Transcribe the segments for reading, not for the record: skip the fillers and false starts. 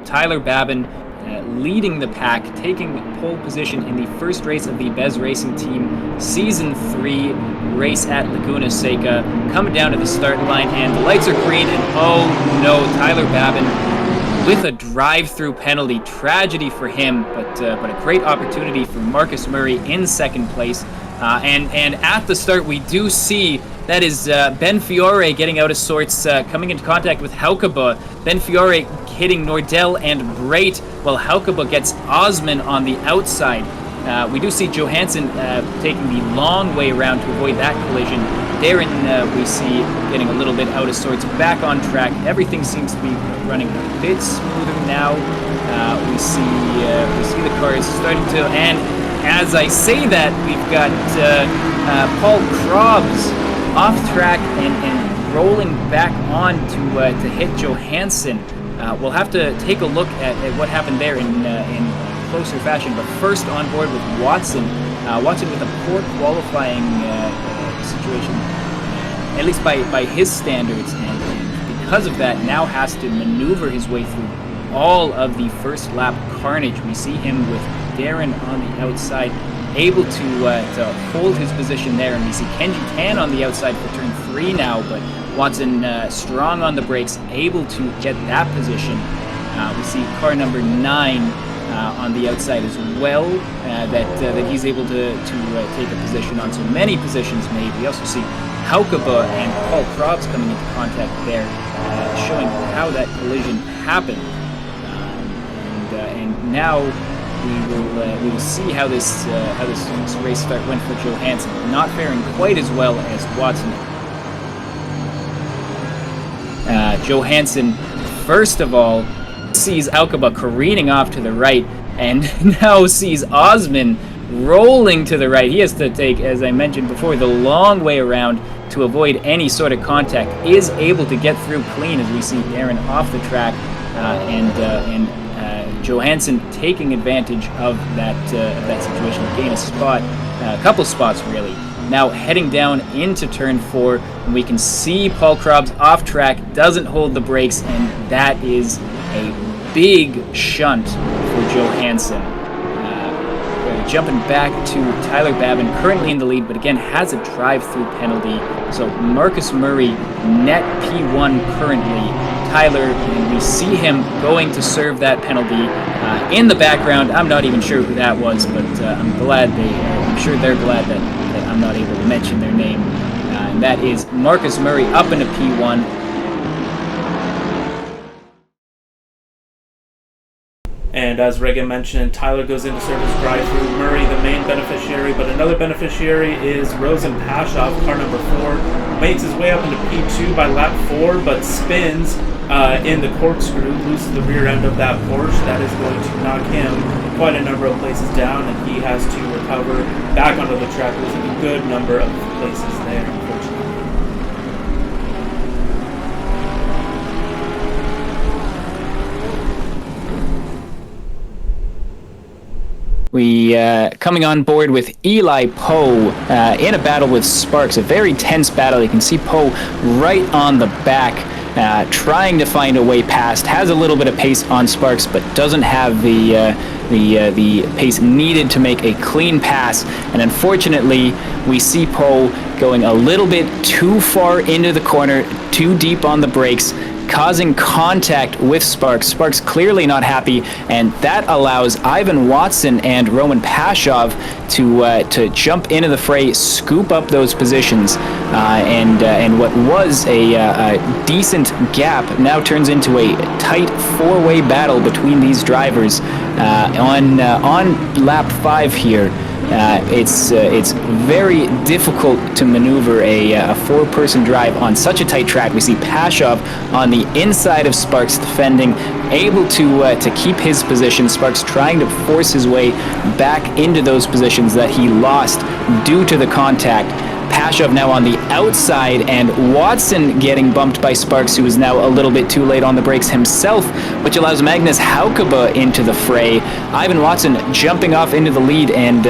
Tyler Babin leading the pack, taking pole position in the first race of the Bez Racing Team Season 3 race at Laguna Seca, coming down to the start line, and the lights are green, and oh no, Tyler Babin with a drive-through penalty. Tragedy for him, but a great opportunity for Marcus Murray in second place. And at the start, we do see that is Ben Fiore getting out of sorts, coming into contact with Haukeba. Ben Fiore hitting Nordell and Breit, while Haukeba gets Osman on the outside. We do see Johansson taking the long way around to avoid that collision. Darren, we see getting a little bit out of sorts, back on track. Everything seems to be running a bit smoother now. We see the cars starting to, and as I say that, we've got Paul Krobs off track and rolling back on to hit Johansson. We'll have to take a look at what happened there in closer fashion, but first on board with Watson. Watson with a poor qualifying situation, at least by his standards, and because of that now has to maneuver his way through all of the first lap carnage. We see him with Darren on the outside, able to hold his position there, and we see Kenji Tan on the outside for turn 3 now, but Watson strong on the brakes, able to get that position. We see car number 9 on the outside as well, that he's able to take a position on. So many positions made. We also see Haukeba and Paul Krobs coming into contact there, showing how that collision happened. And now we will see how this race start went for Johansson. Not faring quite as well as Watson. Johansson, first of all, sees Haukeba careening off to the right, and now sees Osman rolling to the right. He has to take, as I mentioned before, the long way around to avoid any sort of contact. Is able to get through clean, as we see Darren off the track, and Johansson taking advantage of that situation to gain a spot, a couple spots really. Now heading down into turn 4, and we can see Paul Krobs off track, doesn't hold the brakes, and that is a big shunt for Johansson. Jumping back to Tyler Babin, currently in the lead, but again has a drive-through penalty. So Marcus Murray, net P1 currently. Tyler, and we see him going to serve that penalty in the background. I'm not even sure who that was, but I'm sure they're glad that I'm not able to mention their name. And that is Marcus Murray up into P1. And as Reagan mentioned, Tyler goes into service drive-through. Murray, the main beneficiary, but another beneficiary is Rosen Pashov, car number 4. Makes his way up into P2 by lap 4, but spins in the corkscrew, loses the rear end of that Porsche. That is going to knock him quite a number of places down, and he has to recover back onto the track, losing a good number of places there, unfortunately. We coming on board with Eli Poe in a battle with Sparks, a very tense battle. You can see Poe right on the back, trying to find a way past. Has a little bit of pace on Sparks, but doesn't have the pace needed to make a clean pass. And unfortunately, we see Poe going a little bit too far into the corner, too deep on the brakes, causing contact with Sparks. Sparks clearly not happy, and that allows Ivan Watson and Roman Pashov to jump into the fray, scoop up those positions, and what was a decent gap now turns into a tight 4-way battle between these drivers on lap 5 here. It's very difficult to maneuver a 4-person drive on such a tight track. We see Pashov on the inside of Sparks defending, able to keep his position. Sparks trying to force his way back into those positions that he lost due to the contact. Pashov now on the outside, and Watson getting bumped by Sparks, who is now a little bit too late on the brakes himself, which allows Magnus Haukeba into the fray. Ivan Watson jumping off into the lead, and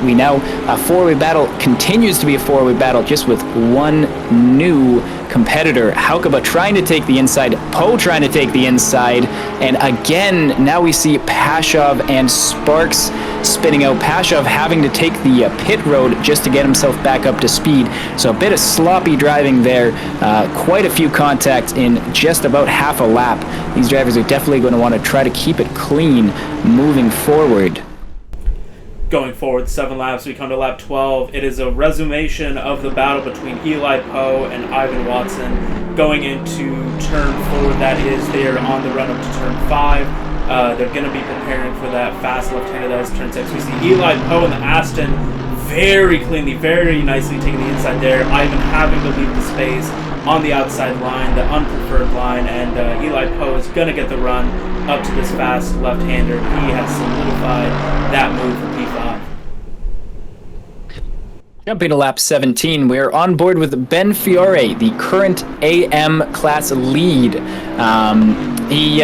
we now, a four-way battle continues to be a four-way battle, just with one new competitor. Haukeba trying to take the inside, Poe trying to take the inside, and again, now we see Pashov and Sparks spinning out. Pashov having to take the pit road just to get himself back up to speed. So a bit of sloppy driving there. Quite a few contacts in just about half a lap. These drivers are definitely going to want to try to keep it clean moving forward. Going forward 7 laps, we come to lap 12. It is a resumation of the battle between Eli Poe and Ivan Watson going into turn 4. That is, they're on the run up to turn 5. They're going to be preparing for that fast left-hander that is turn 6. We see Eli Poe in the Aston very cleanly, very nicely taking the inside there. Ivan having to leave the space on the outside line, the unpreferred line, and Eli Poe is going to get the run up to this fast left-hander. He has solidified that move for P5. Jumping to lap 17, we're on board with Ben Fiore, the current AM class lead. He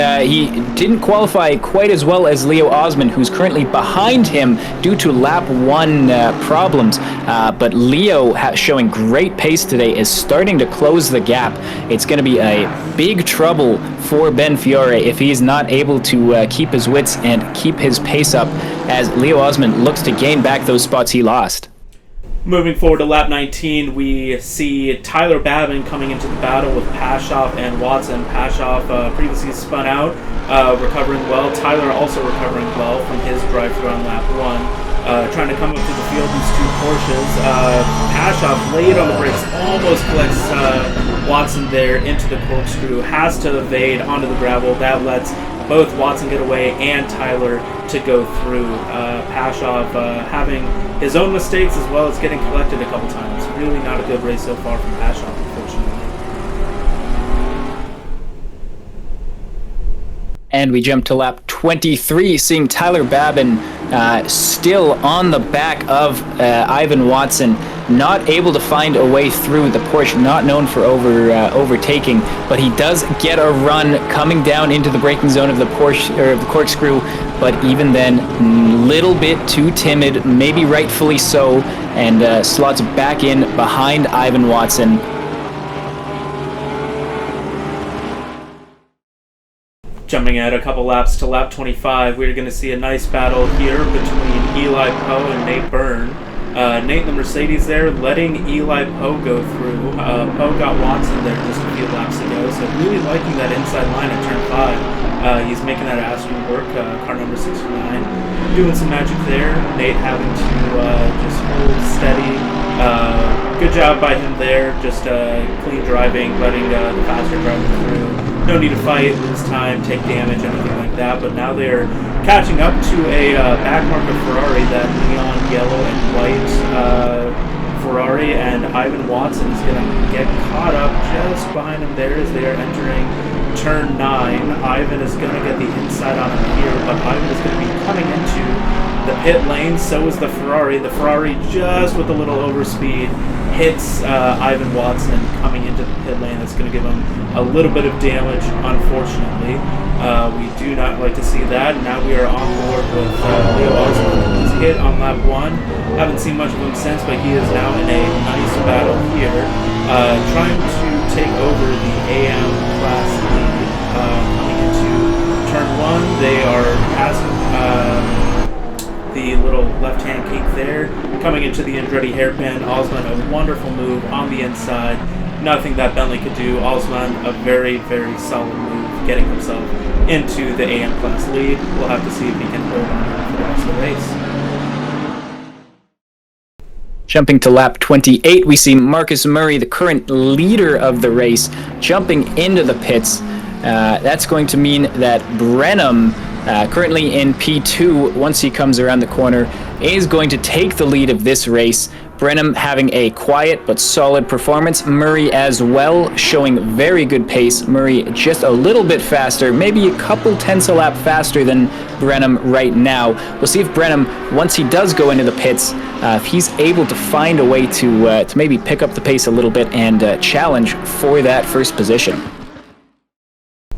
didn't qualify quite as well as Leo Osmond, who's currently behind him due to lap 1 problems. But Leo, showing great pace today, is starting to close the gap. It's going to be a big trouble for Ben Fiore if he's not able to keep his wits and keep his pace up, as Leo Osmond looks to gain back those spots he lost. Moving forward to lap 19, we see Tyler Babin coming into the battle with Pashov and Watson. Pashov previously spun out, recovering well. Tyler also recovering well from his drive-through on lap 1. Trying to come up to the field, these two Porsches. Pashov late on the brakes, almost collects Watson there into the corkscrew, has to evade onto the gravel. That lets both Watson get away and Tyler to go through. Pashov having his own mistakes as well as getting collected a couple times. Really not a good race so far from Pashov, unfortunately. And we jump to lap 23, seeing Tyler Babin still on the back of Ivan Watson, not able to find a way through the Porsche, not known for overtaking, but he does get a run coming down into the braking zone of the Porsche, or of the corkscrew, but even then, little bit too timid, maybe rightfully so, and slots back in behind Ivan Watson. Jumping ahead a couple laps to lap 25, we're going to see a nice battle here between Eli Poe and Nate Byrne. Nate in the Mercedes there, letting Eli Poe go through. Poe got Watson there just a few laps ago, so really liking that inside line at turn 5. He's making that Aston work, car number 69. Doing some magic there. Nate having to just hold steady. Good job by him there, just clean driving, letting the faster driver through. No need to fight, lose time, take damage, anything like that. But now they're catching up to a backmarker Ferrari, that neon yellow and white Ferrari, and Ivan Watson is going to get caught up just behind him there as they are entering turn 9. Ivan is going to get the inside on him here, but Ivan is going to be coming into the pit lane. So is the Ferrari. The Ferrari, just with a little overspeed, hits Ivan Watson coming into the pit lane. That's going to give him a little bit of damage, unfortunately. We do not like to see that. Now we are on board with Leo Osmond. He's hit on lap 1. Haven't seen much of him since, but he is now in a nice battle here, trying to take over the AM class lead. Coming into turn 1, they are passing the little left-hand kink there. Coming into the Andretti hairpin, Osman, a wonderful move on the inside. Nothing that Bentley could do. Osman, a very, very solid move, getting himself into the AM class lead. We'll have to see if he can hold on for the rest of the race. Jumping to lap 28, we see Marcus Murray, the current leader of the race, jumping into the pits. That's going to mean that Brenham, currently in P2, once he comes around the corner, is going to take the lead of this race. Brenham having a quiet but solid performance. Murray as well, showing very good pace. Murray just a little bit faster, maybe a couple tenths a lap faster than Brenham right now. We'll see if Brenham, once he does go into the pits, if he's able to find a way to maybe pick up the pace a little bit and challenge for that first position.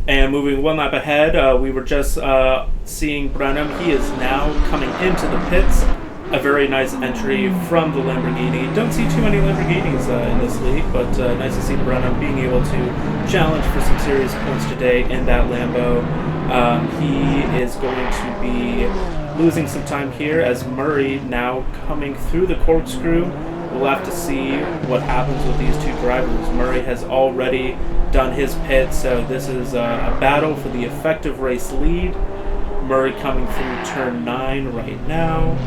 And moving one lap ahead, we were just seeing Brenham. He is now coming into the pits. A very nice entry from the Lamborghini. Don't see too many Lamborghinis in this league, but nice to see Brenham being able to challenge for some serious points today in that Lambo. He is going to be losing some time here as Murray now coming through the corkscrew. We'll have to see what happens with these two drivers. Murray has already done his pit, so this is a battle for the effective race lead. Murray coming through turn 9 right now.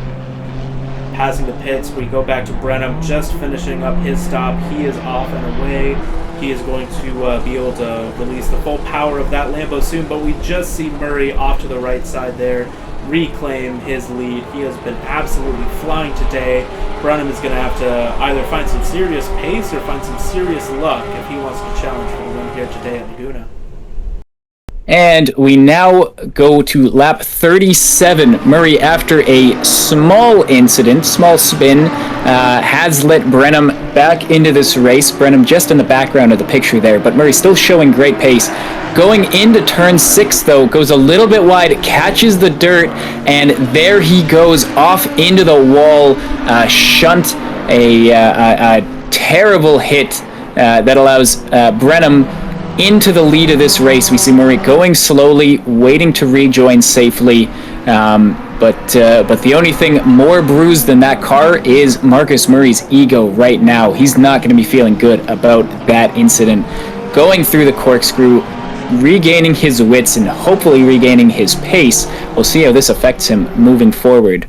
Passing the pits, we go back to Brenham just finishing up his stop. He is off and away. He is going to be able to release the full power of that Lambo soon, but we just see Murray off to the right side there reclaim his lead. He has been absolutely flying today. Brenham is going to have to either find some serious pace or find some serious luck if he wants to challenge for the win here today at Laguna. And we now go to lap 37. Murray, after a small incident, small spin, has let Brenham back into this race. Brenham just in the background of the picture there, but Murray still showing great pace. Going into turn 6, though, goes a little bit wide, catches the dirt, and there he goes off into the wall, shunt, a terrible hit that allows Brenham into the lead of this race. We see Murray going slowly, waiting to rejoin safely, but the only thing more bruised than that car is Marcus Murray's ego right now. He's not going to be feeling good about that incident. Going through the corkscrew, regaining his wits and hopefully regaining his pace. We'll see how this affects him moving forward.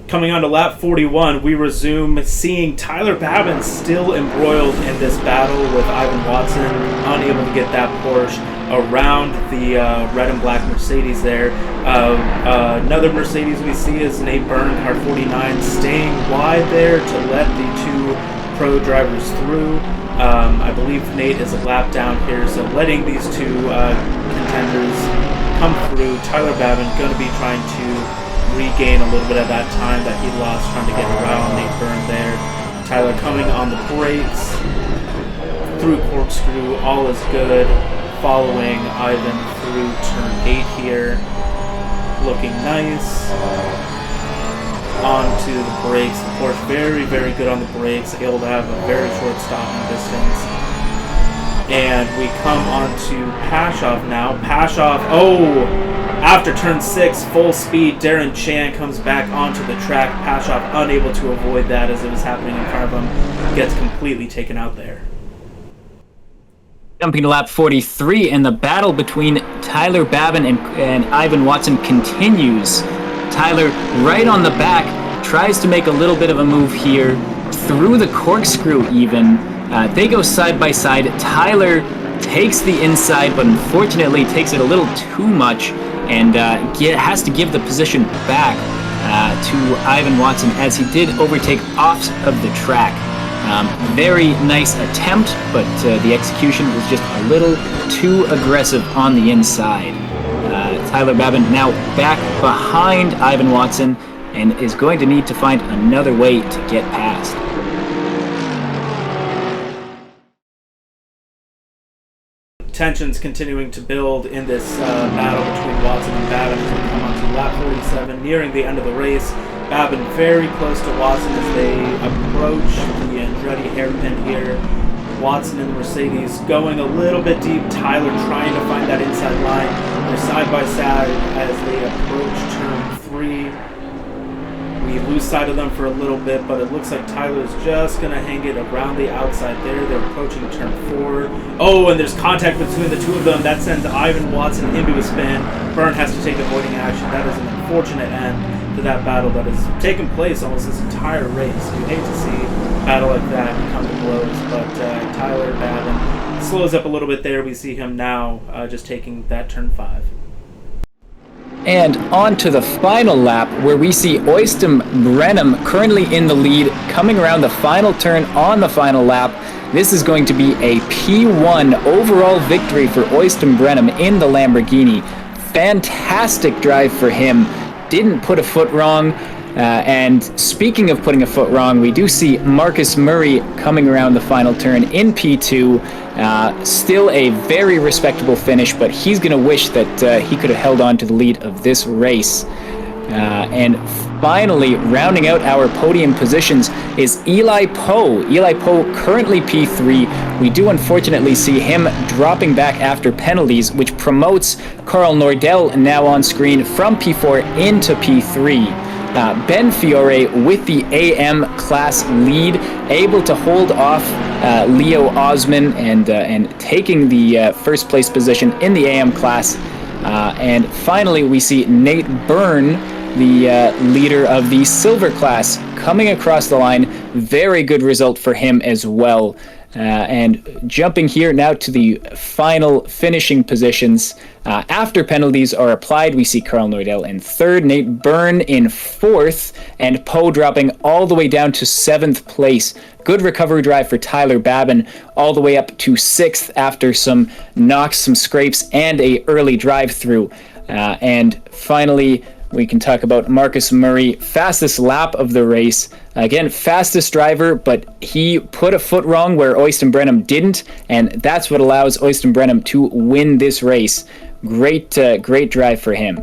Coming on to lap 41, we resume seeing Tyler Babin still embroiled in this battle with Ivan Watson, unable to get that Porsche around the red and black Mercedes there. Another Mercedes we see is Nate Byrne, car 49, staying wide there to let the two pro drivers through. I believe Nate is a lap down here, so letting these two contenders come through. Tyler Babin going to be trying to regain a little bit of that time that he lost trying to get around Nate Byrne there. Tyler coming on the brakes through corkscrew, all is good. Following Ivan through turn 8 here, looking nice. Onto the brakes, the Porsche very, very good on the brakes, able to have a very short stopping distance. And we come on to Pashoff now. Pashoff, after turn 6, full speed, Darren Chan comes back onto the track. Pashoff unable to avoid that as it was happening in front of him. Gets completely taken out there. Jumping to lap 43, and the battle between Tyler Babin and Ivan Watson continues. Tyler, right on the back, tries to make a little bit of a move here, through the corkscrew even. They go side by side. Tyler takes the inside, but unfortunately takes it a little too much, and has to give the position back to Ivan Watson as he did overtake off of the track. Very nice attempt, but the execution was just a little too aggressive on the inside. Tyler Babin now back behind Ivan Watson and is going to need to find another way to get past. Tensions continuing to build in this battle between Watson and Babin as we come on to lap 47, nearing the end of the race. Babin very close to Watson as they approach the Andretti hairpin here. Watson and the Mercedes going a little bit deep. Tyler trying to find that inside line. They're side by side as they approach turn 3. We lose sight of them for a little bit, but it looks like Tyler's just going to hang it around the outside there. They're approaching turn 4. And there's contact between the two of them. That sends Ivan Watson into a spin. Byrne has to take avoiding action. That is an unfortunate end to that battle that has taken place almost this entire race. You hate to see a battle like that come to blows, but Tyler Babin slows up a little bit there. We see him now just taking that turn 5. And on to the final lap, where we see Oystein Brenham currently in the lead, coming around the final turn on the final lap. This is going to be a P1 overall victory for Oystein Brenham in the Lamborghini. Fantastic drive for him. Didn't put a foot wrong. And speaking of putting a foot wrong, we do see Marcus Murray coming around the final turn in P2. Still a very respectable finish, but he's going to wish that he could have held on to the lead of this race. And finally, rounding out our podium positions is Eli Poe. Eli Poe currently P3. We do unfortunately see him dropping back after penalties, which promotes Carl Nordell now on screen from P4 into P3. Ben Fiore with the AM class lead, able to hold off Leo Osman and taking the first place position in the AM class. And finally, we see Nate Byrne, the leader of the silver class, coming across the line. Very good result for him as well. And jumping here now to the final finishing positions. After penalties are applied, we see Carl Nordell in third, Nate Byrne in fourth, and Poe dropping all the way down to seventh place. Good recovery drive for Tyler Babin, all the way up to sixth after some knocks, some scrapes, and a early drive-through. And finally, we can talk about Marcus Murray, fastest lap of the race. Again, fastest driver, but he put a foot wrong where Oystein Brenham didn't, and that's what allows Oystein Brenham to win this race. Great drive for him.